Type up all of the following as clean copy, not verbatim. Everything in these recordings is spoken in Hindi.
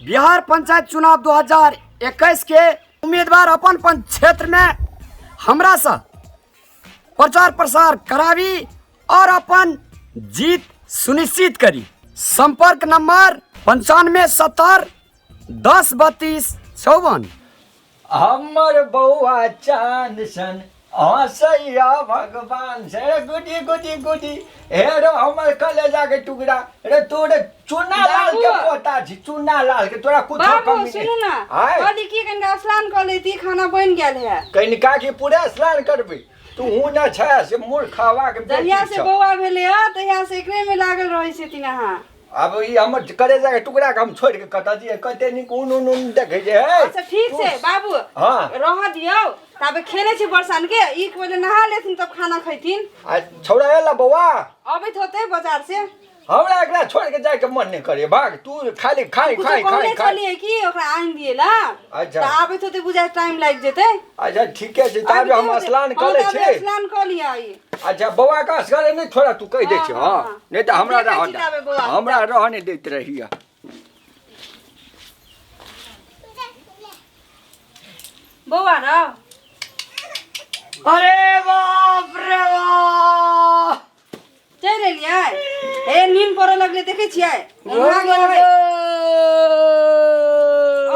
बिहार पंचायत चुनाव 2021 के उम्मीदवार अपन क्षेत्र में हमरा सा प्रचार प्रसार करावी और अपन जीत सुनिश्चित करी। संपर्क नंबर 9570103254। हमर बउआ चांद सन हसैया भगवान से गुडी गुडी गुडी हेरो हमर कलेजा के टुकड़ा रे तोरे चुना लाल के पोता छी चुना लाल के तोरा कुछ कम नहीं। सुनु ना कदी की कनिका स्नान कर लेती खाना बन गेल है कनिका की पूरा स्नान करबे तू हूं ना छ से मूर्खवा के जहिया से बौआ भेले ह तहिया से एकरे में लागल रहै छै तिनहा। अब ई हमर कलेजा के टुकड़ा के हम छोड़ के कटा दिए कते निक उन देखे जे है। अच्छा ठीक छै बाबू हां रह दियौ तबे खेले छी बरसान के एक बजे नहा लेथिन तब खाना खैथिन। आ छोड़ा एला बौआ अबैत होते बाजार से हमरा एकरा छोड़ के जाए के मन नहीं करे भाग तू खाली खाई खाई खाई चलिए की ओकरा आइन दिएला। अच्छा त आबैत होते बुझाय टाइम लाग जेते। अच्छा ठीक है ताबे हम स्नान करे छे स्नान कर लिया ई। अच्छा बौआ का असगर नहीं छोड़ा तू कह दे छ हां नहीं तो हमरा रहने देत रहिया। बौआ रा अरे बाप रे बाप चल एलियै ए नींद पड़े लगले देखे छियै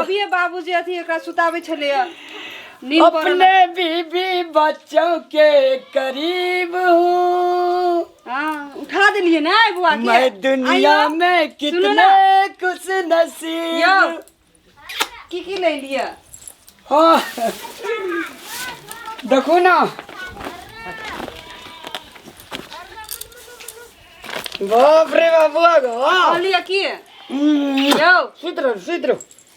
अभी बाबूजी अथी एकरा सुतावे छले नींद पड़े अपने बीबी बच्चों के करीब हूँ। हां उठा देलिए ना बुआ के मैं दुनिया में कितने खुश नसीब की ले लिया। हाँ देखो ना बाप रे बाबुआ कहलिए की यो सुतरो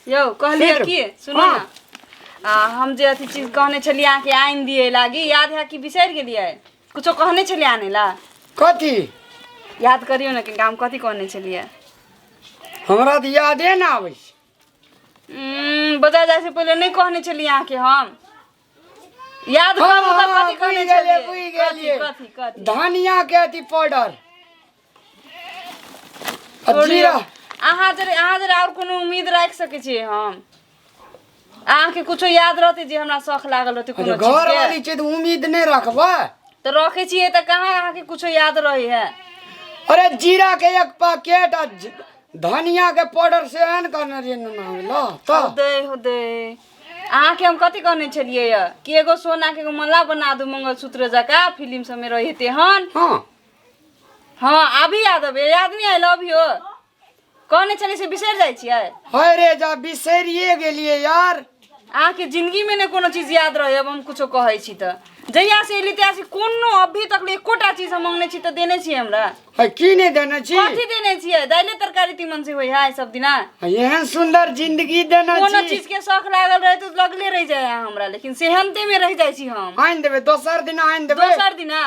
यो कहलिए की सुनो ना हम जे अथी चीज कहने छलिए आ के आइन दिए लागी याद है कि बिसर गेलिए कुछो कहने छलिए आने ला कथी याद करियो ना कि काम कथी कहने छलिए हमरा तो यादे ना आवे। बजा जाए से पहले नहीं कहने छलिए आ के हम याद करू त कथी कहने छलिए कथी धनिया के अथी पाउडर जीरा अहाँ जरे और कोनो उम्मीद राख सके छी हम अहाँ के कुछो याद रहते जे हमरा शौक लागल रहते कोनो चीज के घर वाली चीज उम्मीद नहीं रखबा तो रखे छिए त कहां अहाँ के कुछो याद रही है। अरे जीरा के एक पैकेट आ धनिया के पाउडर से एन करने रे ना तो हो दे अहाँ के हम कथी कहने छलिए कि एगो सोना के माला बना दू मंगलसूत्र जका फिल्म सब में रहते हन। हां हां अभी याद आबे याद नहीं आइल अभियो कहने छली से बिसर जाय छियै। हाय रे जा बिसरिए गेलिए यार अहाँ के जिंदगी में ने कोनो चीज याद रहे अब हम कुछो कहै छी त जहिया से एली तहिया से कोनो अभी तक ले एकोटा चीज हम मांगने छी त देने छी हमरा है की नहीं देना छी कथी देने छियै दाइले तरकारी तीमन से होय है सब दिना एहन सुंदर जिंदगी देना छी कोनो चीज के शौक लागल रहे तो लगले रह जाय हमरा लेकिन सेहनते में रह जाय छी हम आइन देबे दोसर दिन आइन देबे दोसर दिना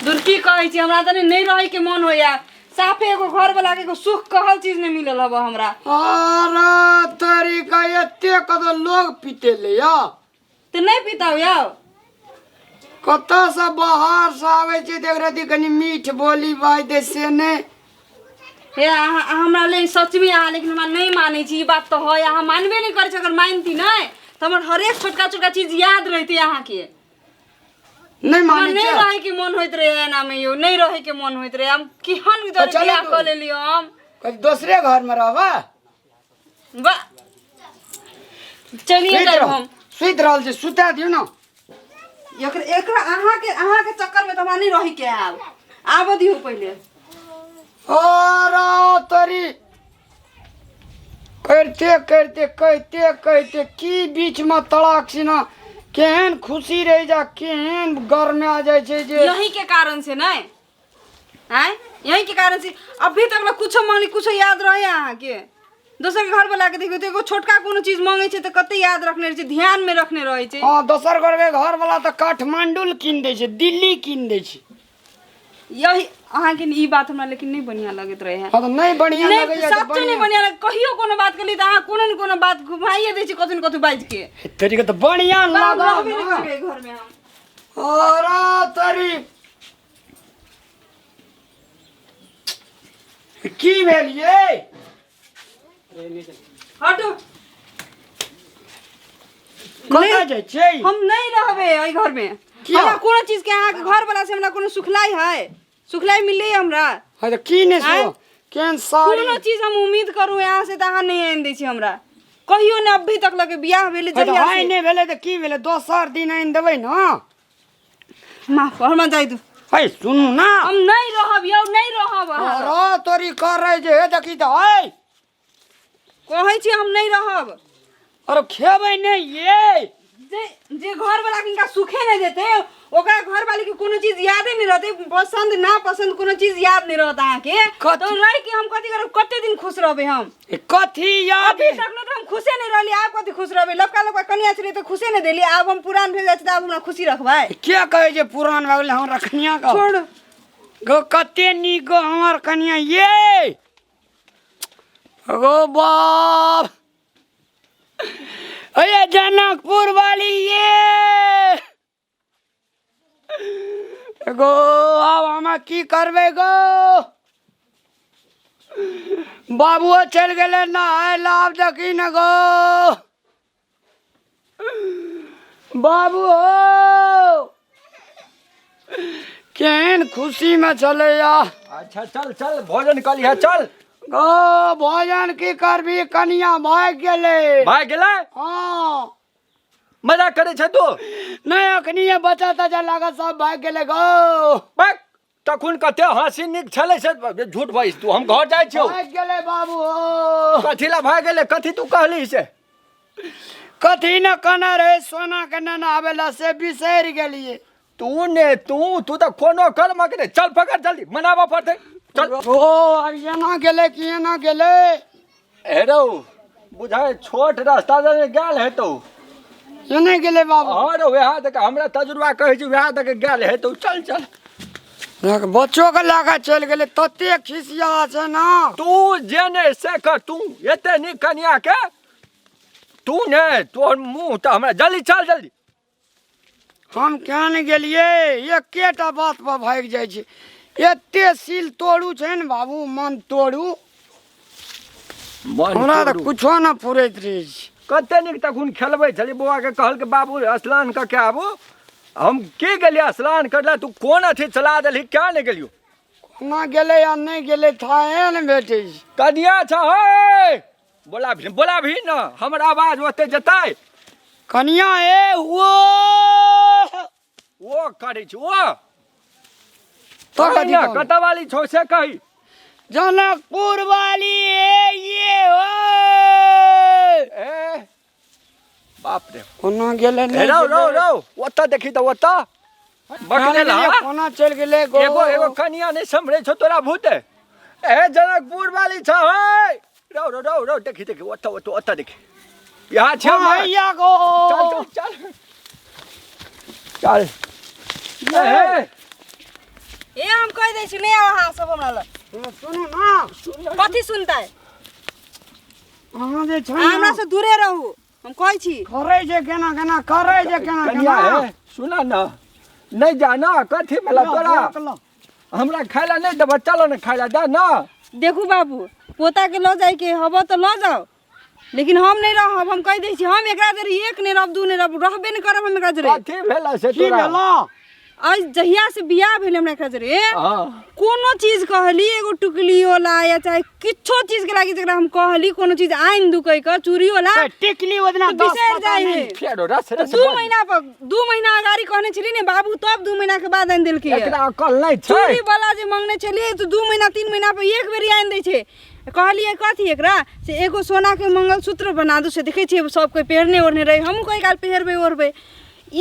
दूर की कहै छी हमरा त नहीं रहे के मन होया साफे एगो घर वाला के एगो सुख कहल चीज नहीं मिलल हबो हमरा। अरे तरीका एते कद लोग पीते ले या त नहीं पीताओ या कत से बाहर से आवे छै देख रही कनी मीठ बोली बाज दे से ने हे हमरा ले सच में आ लेकिन हमरा नहीं माने छी ई बात तो है अहाँ मानबे नहीं करे छ अगर मानती नहीं त हमर हर एक छोटका छोटका चीज याद रहते अहाँ के नहीं माने नहीं रहे के मन होइत रहे ना में यो नहीं रहे के मन होइत रहे हम किहन इधर बियाह कर लेलियो हम कहीं दूसरे घर में रहबा बा चलिए जाब हम सुत रहल छै सुता दियो ना एकरा अहाँ के चक्कर में त हमरा नहीं रही के आब दियो पहले और तरी करते करते कहते कहते की बीच में तड़ाक सिना केहन खुशी रह जा केहन घर में आ जाए छे जे यही के कारण से नहीं हैं यही के कारण से अभी तक कुछ मांगली कुछ याद रहे अहाँ के दोसर के घर वाला के देखियो तो एगो छोटका कोनो चीज मांगे छे त कते याद रखने रहे छे ध्यान में रखने रहे छे। हां दोसर घर के घर वाला त काठमांडू किन दे छे दिल्ली किन दे छे यही अहाँ के ई बात हमरा लेकिन नहीं बढ़िया लगत रहे है। हां तो नहीं बढ़िया लगे या सब नहीं बढ़िया लगे कहियो कोनो बात कली त अहाँ कोनो न कोनो बात घुमाइए दे छी कथु न कथु बाज के तरीका तो बढ़िया लगा घर में हम और तरी की भेल ये हटो कतऽ जाइ छै हम नहीं रहबे एहि घर में किया? हमरा कोनो चीज के अहाँ के घर वाला से हमरा कोनो सुखलाई है सुखलाई मिलले हमरा है तऽ की नहि आँय? सो केहन साड़ी कोनो चीज हम उम्मीद करू यहाँ से तऽ अहाँ नहीं आनि दै छी हमरा कहियो ने अभी तक लगे बियाह भेले है तऽ जहिया आइ से नहि भेलै तऽ की भेलै दोसर दिन आनि देबै ने माफ कर हमरा जाय दू है सुनू ना हम नहीं रहब यौ नहीं रहब अहाँ अरे तोरी कर रहे जे हे देखी तऽ है कहै छी हम नहीं रहब अरे खेबै नहीं ये जे घर वाला किनका सुखे नहीं देते ओकरा घर वाले के कोनो चीज यादे नहीं रहते पसंद ना पसंद कोनो चीज याद नहीं रहता अहाँ के कथी? तो रह के हम कथी करब कते दिन खुश रहबे हम कथी याद अभी तक न तो हम खुशे नहीं रहली आब कथी खुश रहबे लपका लपका कनिया छले तो खुशे नहीं देली आब हम पुरान भेल जाय त आब हमरा खुशी रखबै के कहै जे पुरान भऽ गेलै हम रखनिया का छोड़ गो कते नीक गो हमर कनिया ये गो बाप अरे जनकपुर वाली ये गो अब हम की करबै गो बाबुओ चलि गेलै नहाय ला आब देखी न गो बाबू हो केहन खुशी में चले या अच्छा चल चल भोजन कर लिया चल गो भोजन की करबी कनिया भाग गेले भाग गेलै हाँ मजा करे छै तू नहीं अखनी ये बच्चा तचा लगा सब भाग गेले गो बैक तखुन कते हंसी नीक छले से झूठ बाइस तू हम घर जाय छियो भाग गेले बाबू हो कथी ला भाग गेले कथी तू कहली से कथी न कना रे सोना के न आवेला से बिसर गेलिए तू तो कोनो कर्म करे चल पकड़ जल्दी मनावा पड़ते चल ओ अब एना गेले कि एना गेले हेरो बुझाय छोट रास्ता से गेल हेतौ एने गेले बाबू और वहाँ तक हमरा तजुर्बा कहै छी वहाँ तक गेल हेतौ चल चल बच्चों के लगा चल गेले तते खिसिया छै ना तू जेने से कर तू एते नी कनिया के तू ने तोहर मुंह त हमरा जल्दी चल जल्दी हम क्या नहीं गेलिए एकेटा बात पर भाग जाय छै एते सील तोड़ू छै ने बाबू मन तोड़ू हमरा तऽ कुछो न पुरैत रहे छै कते नीक तखुन खेलबै छली बौआ के कहल के बाबू स्नान क के आबू हम की गेलियै स्नान करला तू कोन अथी चला देलही क्या नहीं गेलियो ना गेले या नहीं गेले थाहे न भेटे छै कनिया छ हे बोला भी न हमर आवाज ओते जताय कनिया ए वो करे छी वो तो कथी कनिया कहू? कतऽ वाली छौ से कही जनकपुर वाली ए ये हो ए बाप रे कोना गेले नहीं रो रो गेले। रो ओतऽ देखी तऽ ओतऽ बकले ला कोना चल गेले गो एगो कनिया नहीं संभरे छौ तोरा भूत ए जनकपुर वाली छ हे रो रो रो रो देखी देखी ओतऽ देखी यहाँ छ हैया गो चल चल चल चल ए ए हम कह दै छी नहीं अहाँ सब हमरा लग सुनू ना कथी सुनतै अहाँ जे छै हमरा से दूरे रहू हम कहै छी करे जे केना केना करे जे केना कनिया केना हे सुना न नहीं जाना कथी मला तोरा हमरा खाइला नहीं देबऽ चलो न खाइला दे न देखू बाबू पोता के लो जाए के हबो तो लो जाओ लेकिन हम नहीं रहब हम कह दै छी हम एकरा जरे एक नहीं रहब दू नहीं रहब रहबे नहीं करब हम एकरा जरे कथी भेला से की तोरा भेला आज जहिया से बियाह भेल हमरा एकरा जरे हां कोनो चीज कहली एगो टुकली होला या चाहे किछो चीज के लागी जकरा हम कहली कोनो चीज आइन दू कह के चूड़ी होला टिकली ओदना तो 10 बिसर पता जाए नहीं है फेरो रस रस 2 महीना पर 2 महीना अगाड़ी कहने छली ने बाबू तब 2 महीना के बाद आइन देलकी है एकरा अकल नहीं छै चूड़ी वाला जे मांगने छलिए तो 2 महीना 3 महीना पर एक बेरी आइन दै छै कहलिए कथी एकरा से एगो सोना के मंगलसूत्र बना दू से देखे छिए सब कोई पहिरने ओढ़ने रहे हम कोई काल पहिरबे ओढ़बे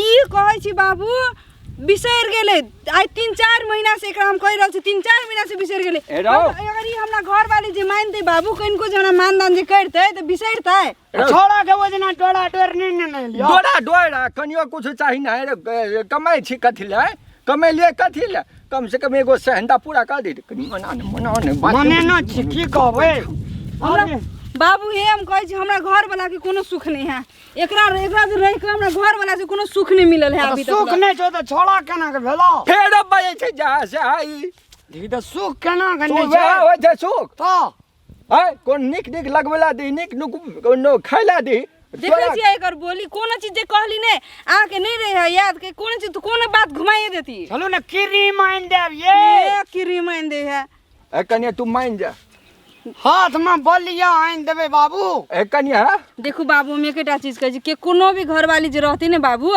ई कहै छी बाबू बिसर गेले आइ 3-4 महीना से एकरा हम कहि रहल छी 3-4 महीना से बिसर गेले अगर ई हमरा घर वाली जे मान दे बाबू कनको जना मानदान जे करते त बिसरतै छोड़ा के ओजना टोड़ा टोर नहीं लियो डोरा डोरा कनियो कुछ चाही ना रे कमाई छी कथी ले कमाई लिए कथी ले कम से कम एगो सहंदा पूरा कर दे कनी मने न छी की कहबै हमरा बाबू हे हम कहै छी हमरा घर वाला के कोनो सुख नहीं है एकरा जे रह के हमरा घर वाला से कोनो सुख नहीं मिलल है अभी तक सुख नहीं छौ त छोड़ा केना के भेलो फेर बजे छै जहाँ से आई ई त सुख केना के तू नहीं वहाँ छै होय छै सुख तो कोन निक निक लगबला दी निक नुक खैला दी देखे छियै एकर बोली कोनो चीज जे कहली ने आके नहीं रहे याद के कोनो चीज तो कोनो बात घुमाइए देती। चलो ना की रिमाइंड देव ये की रिमाइंड दे है ए कन्या तू मान जा हाथ में बोलिया आइन देवे बाबू। ए कन्या देखो बाबू हम एकेटा चीज कहे छी के कोनो भी घर वाली जे रहती ने बाबू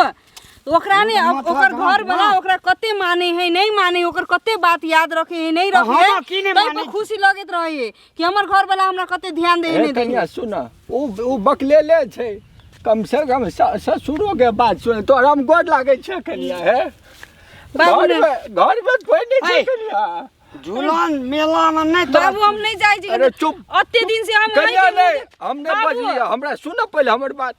तो ओकरा ने अब ओकर घर वाला ओकरा कते माने है नहीं माने ओकर कते बात याद रखे है नहीं रखे तब खुशी लगत रहे कि हमर घर वाला हमरा कते ध्यान दे नहीं दे। कन्या सुन उ बकलेले छै कम से कम ससुरो के बात सुन तो हम गोड लागे छै कन्या है घर में कोई नहीं छै कन्या झूलन मेला में नहीं बाबू हम नहीं जाई छी। अरे चुप अत्ते दिन से हम कन्या नहीं हमने बजलिया हमरा सुन पहले हमर बात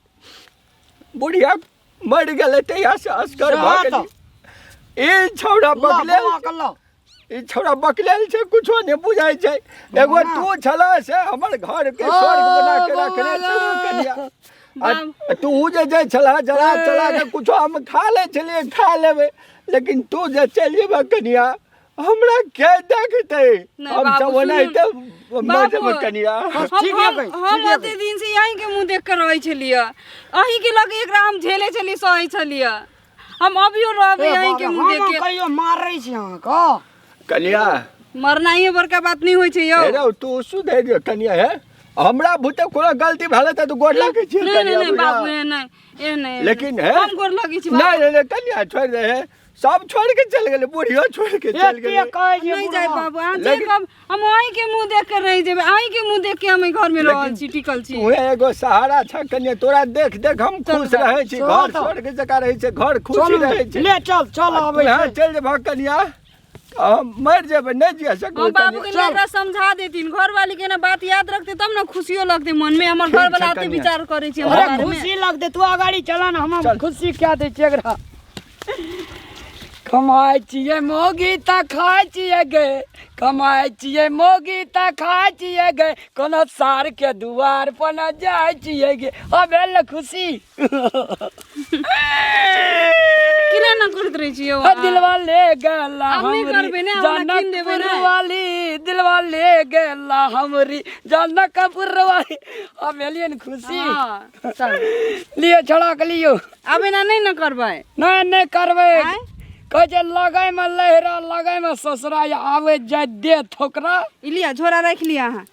बुढ़िया मर गेले ते असकर भागली ई छौड़ा बकलेल छै कुछो ने बुझाई छै एगो तू छला से हमर घर के स्वर्ग बना के रखने छै कन्या तू जे छला जला चला के कुछो हम खा ले छलिए खा लेबे लेकिन तू जे चलिए कन्या हमरा के देखते हम सब नहीं तो मजे कन्या हम ओते दिन से यहीं के मुंह देख कर रही छलिए अहीं के लगे एकरा हम झेले छली सही छलिए हम अभियो रहबे यहीं के मुंह देख के कहियो मार रही छी अहाँ का कन्या मरना ही बड़का बात नहीं होय छै यौ। अरे तू सुधर जा कन्या है हमरा भूते कोनो गलती भेले त तू गोड़ लागे छी कन्या नहीं बाबू नहीं लेकिन है हम गोड़ लागे छी नहीं कन्या छोड़ दे है सब छोड़ के चल गेले बुढ़ियो छोड़ के चल गेले नहीं जाय बाबू आ जे कब हम वहीं के मुंह देख कर रह जेबे अहीं के मुंह देख के हम घर में रहल छी टिकल छी। तू एगो सहारा छ कन्या तोरा देख देख हम खुश रहे छी घर छोड़ के जका रहे छै घर खुशी रहे छै ले चल आबे चल जे भाग कन्या मर जेबे नहीं जिया सकबो हम बाबू के लेकरा समझा देतिन घर वाली के ना बात याद रखते तब ना खुशियो लगते मन में हमर घर वाला आते विचार करे छी हमरा बारे में खुशी लगते तू आगाड़ी चला ना हम खुशी क्या दे छी एकरा कमाई छिए मोगी ता खाई छिए गे कमाई छिए मोगी ता खाई छिए गे कोनो सार के दुआर पर न जाय छिए गे अबे खुशी किना ना करत रही छी यौ दिलवा ले गेला हमनी करबे ने हमरा किन देबे जनकपुर वाली दिलवा ले गेला हमरी जनकपुर वाली अब एलियन खुशी हां चल लिए छड़ा के लियो अबे ना नहीं करबै नहीं करबै कह जे लगै में लहरा लगै में ससुरा आवे जाय दे ठोकरा इलिया झोरा रख लिया हां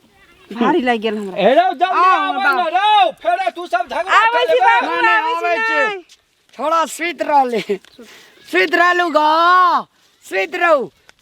भारी लाग गेल हमरा हेरो जल्दी आवे न रो फेर तू सब झगड़ा आवे छी बाबू आवे छी थोड़ा स्वीट रहले स्वीट रहलू गा स्वीट रहू